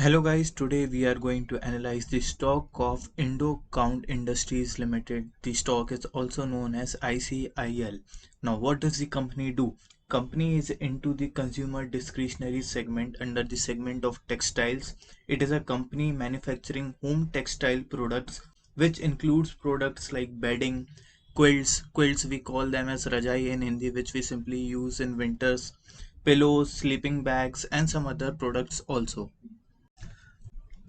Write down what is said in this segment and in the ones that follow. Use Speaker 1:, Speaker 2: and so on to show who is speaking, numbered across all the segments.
Speaker 1: Hello guys, today we are going to analyze the stock of Indo Count Industries Limited. The stock is also known as ICIL. Now what does the company do? Company is into the consumer discretionary segment under the segment of textiles. It is a company manufacturing home textile products which includes products like bedding, quilts we call them as Rajai in Hindi, which we simply use in winters, pillows, sleeping bags and some other products also.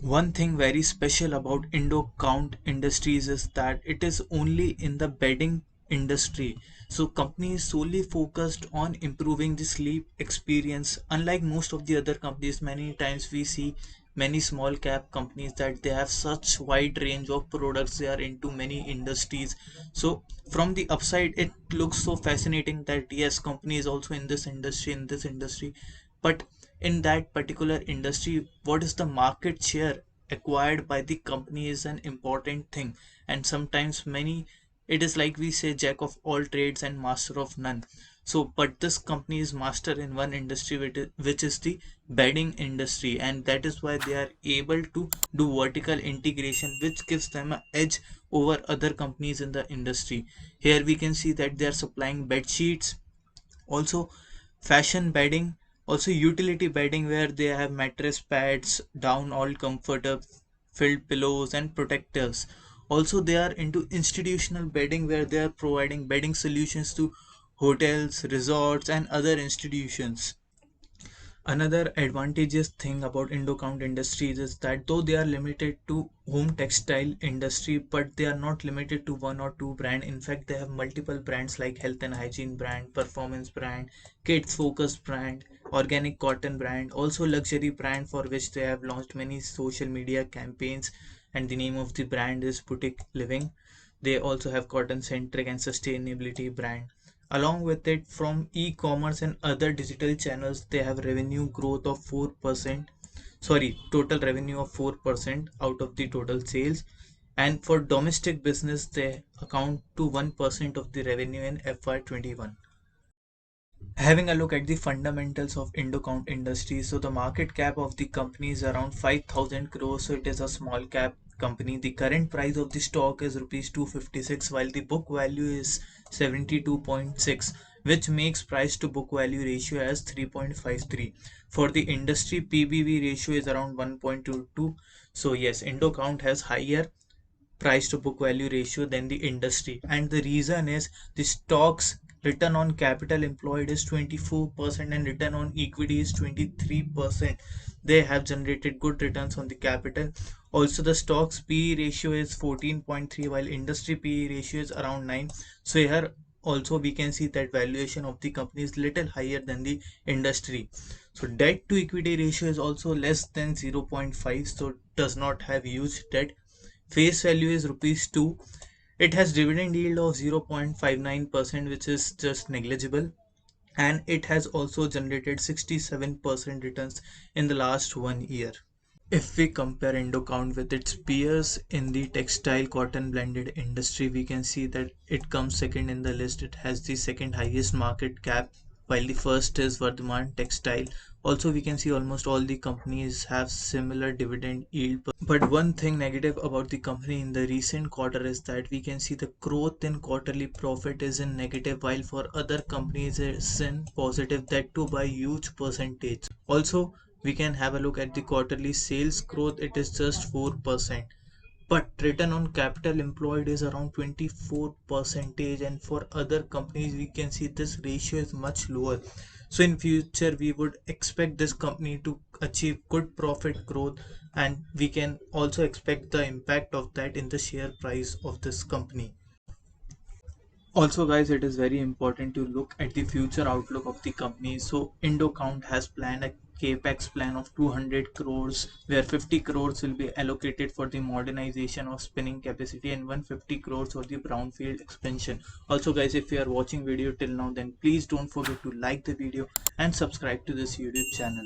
Speaker 1: One thing very special about Indo Count Industries is that it is only in the bedding industry. So company is solely focused on improving the sleep experience. Unlike most of the other companies, many times we see many small cap companies that they have such wide range of products, they are into many industries. So from the upside it looks so fascinating that yes, company is also in this industry, but in that particular industry what is the market share acquired by the company is an important thing. And sometimes many, it is like we say jack of all trades and master of none. So but this company is master in one industry, which is the bedding industry, and that is why they are able to do vertical integration, which gives them an edge over other companies in the industry. Here we can see that they are supplying bed sheets, also fashion bedding, also utility bedding where they have mattress pads, down all comforter filled pillows and protectors. Also they are into institutional bedding where they are providing bedding solutions to hotels, resorts and other institutions. Another advantageous thing about Indocount Industries is that though they are limited to home textile industry, but they are not limited to one or two brand. In fact, they have multiple brands like health and hygiene brand, performance brand, kids focused brand, organic cotton brand, also luxury brand for which they have launched many social media campaigns, and the name of the brand is Boutique Living. They also have cotton centric and sustainability brand. Along with it, from e-commerce and other digital channels, they have revenue growth of 4%. Sorry, total revenue of 4% out of the total sales. And for domestic business, they account to 1% of the revenue in FY21. Having a look at the fundamentals of Indocount Industries, so the market cap of the company is around 5,000 crores, so it is a small cap company. The current price of the stock is rupees 256, while the book value is 72.6, which makes price to book value ratio as 3.53. For the industry, PBV ratio is around 1.22. So yes, Indocount has higher price to book value ratio than the industry, and the reason is the stocks return on capital employed is 24% and return on equity is 23%. They have generated good returns on the capital. Also the stocks PE ratio is 14.3 while industry PE ratio is around 9. So here also we can see that valuation of the company is little higher than the industry. So debt to equity ratio is also less than 0.5, so does not have huge debt. Face value is rupees 2. It has dividend yield of 0.59%, which is just negligible, and it has also generated 67% returns in the last 1 year. If we compare Indocount with its peers in the textile cotton blended industry, we can see that it comes second in the list. It has the second highest market cap, while the first is Vardhman Textile. Also, we can see almost all the companies have similar dividend yield. But one thing negative about the company in the recent quarter is that we can see the growth in quarterly profit is in negative, while for other companies it's in positive, that too by huge percentage. Also, we can have a look at the quarterly sales growth, it is just 4%, but return on capital employed is around 24 percentage, and for other companies we can see this ratio is much lower. So in future we would expect this company to achieve good profit growth, and we can also expect the impact of that in the share price of this company. Also guys, it is very important to look at the future outlook of the company. So Indocount has planned a capex plan of 200 crores where 50 crores will be allocated for the modernization of spinning capacity and 150 crores for the brownfield expansion. Also guys, if you are watching video till now, then please don't forget to like the video and subscribe to this YouTube channel.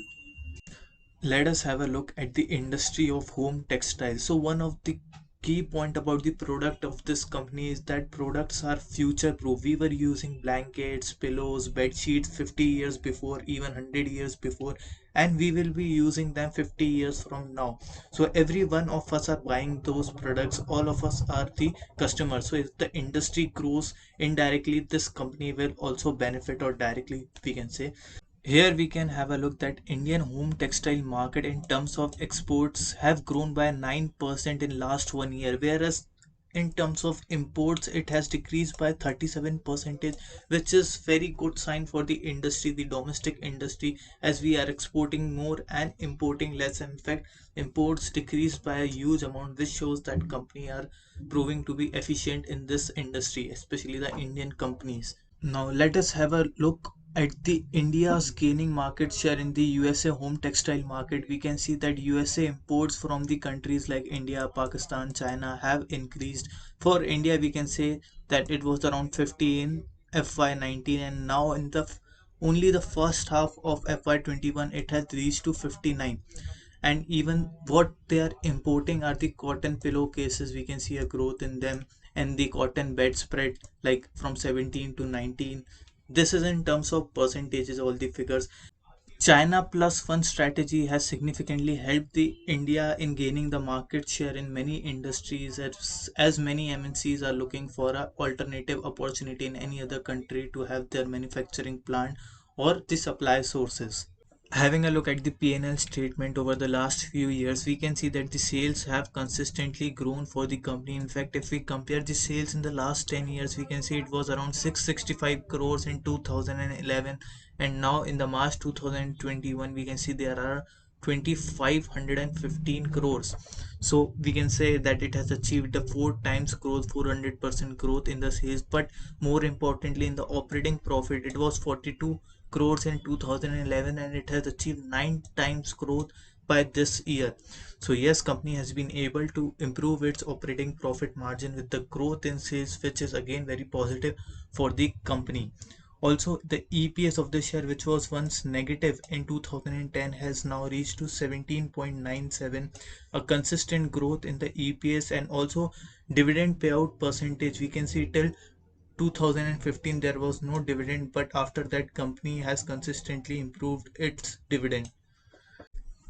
Speaker 1: Let us have a look at the industry of home textiles. So one of the key point about the product of this company is that products are future proof. We were using blankets, pillows, bed sheets 50 years before, even 100 years before, and we will be using them 50 years from now. So every one of us are buying those products, all of us are the customers. So if the industry grows, indirectly this company will also benefit, or directly we can say. Here we can have a look that Indian home textile market in terms of exports have grown by 9% in last 1 year, whereas in terms of imports it has decreased by 37%, which is very good sign for the industry, the domestic industry, as we are exporting more and importing less. In fact, imports decreased by a huge amount, which shows that company are proving to be efficient in this industry, especially the Indian companies. Now let us have a look at the India's gaining market share in the USA home textile market. We can see that USA imports from the countries like India, Pakistan, China have increased. For India, we can say that it was around 50 in FY19, and now in the only the first half of FY21 it has reached to 59. And even what they are importing are the cotton pillowcases. We can see a growth in them, and the cotton bedspread like from 17 to 19. This is in terms of percentages, all the figures. China plus one strategy has significantly helped the India in gaining the market share in many industries, as many MNCs are looking for a alternative opportunity in any other country to have their manufacturing plant or the supply sources. Having a look at the P&L statement over the last few years, we can see that the sales have consistently grown for the company. In fact, if we compare the sales in the last 10 years, we can see it was around 665 crores in 2011, and now in the March 2021 we can see there are 2515 crores. So we can say that it has achieved a 4 times growth, 400% growth in the sales. But more importantly, in the operating profit, it was 42 crores in 2011, and it has achieved 9 times growth by this year. So yes, company has been able to improve its operating profit margin with the growth in sales, which is again very positive for the company. Also, the EPS of the share, which was once negative in 2010, has now reached to 17.97, a consistent growth in the EPS. And also dividend payout percentage, we can see till 2015 there was no dividend, but after that company has consistently improved its dividend.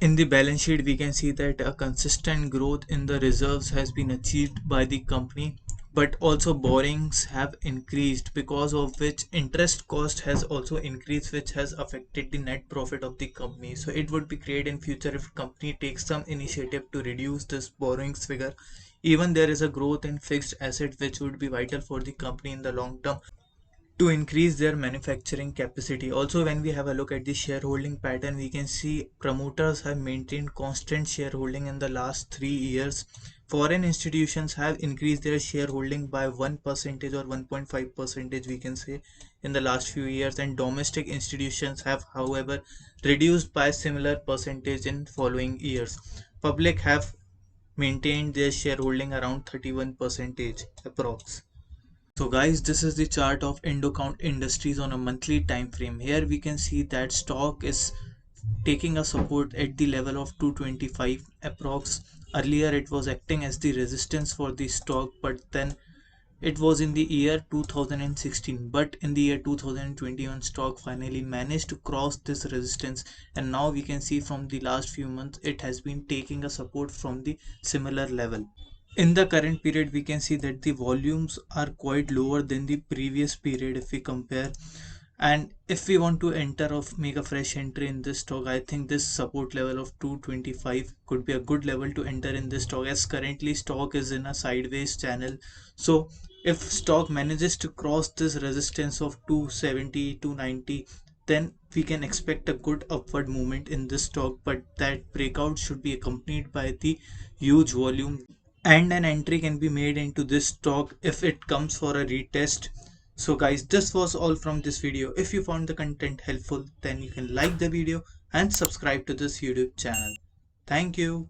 Speaker 1: In the balance sheet, we can see that a consistent growth in the reserves has been achieved by the company, but also borrowings have increased, because of which interest cost has also increased, which has affected the net profit of the company. So it would be great in future if company takes some initiative to reduce this borrowings figure. Even there is a growth in fixed asset, which would be vital for the company in the long term to increase their manufacturing capacity. Also, when we have a look at the shareholding pattern, we can see promoters have maintained constant shareholding in the last 3 years. Foreign institutions have increased their shareholding by 1% or 1.5%, we can say, in the last few years, and domestic institutions have, however, reduced by similar percentage in following years. Public have maintained their shareholding around 31% approx. So guys, this is the chart of Indocount Industries on a monthly time frame. Here we can see that stock is taking a support at the level of 225 approx. Earlier it was acting as the resistance for the stock, but then it was in the year 2016, but in the year 2021 stock finally managed to cross this resistance, and now we can see from the last few months it has been taking a support from the similar level. In the current period, we can see that the volumes are quite lower than the previous period if we compare. And if we want to enter or make a fresh entry in this stock, I think this support level of 225 could be a good level to enter in this stock, as currently stock is in a sideways channel. So if stock manages to cross this resistance of 270, 290, then we can expect a good upward movement in this stock, but that breakout should be accompanied by the huge volume, and an entry can be made into this stock if it comes for a retest. So guys, this was all from this video. If you found the content helpful, then you can like the video and subscribe to this YouTube channel. Thank you.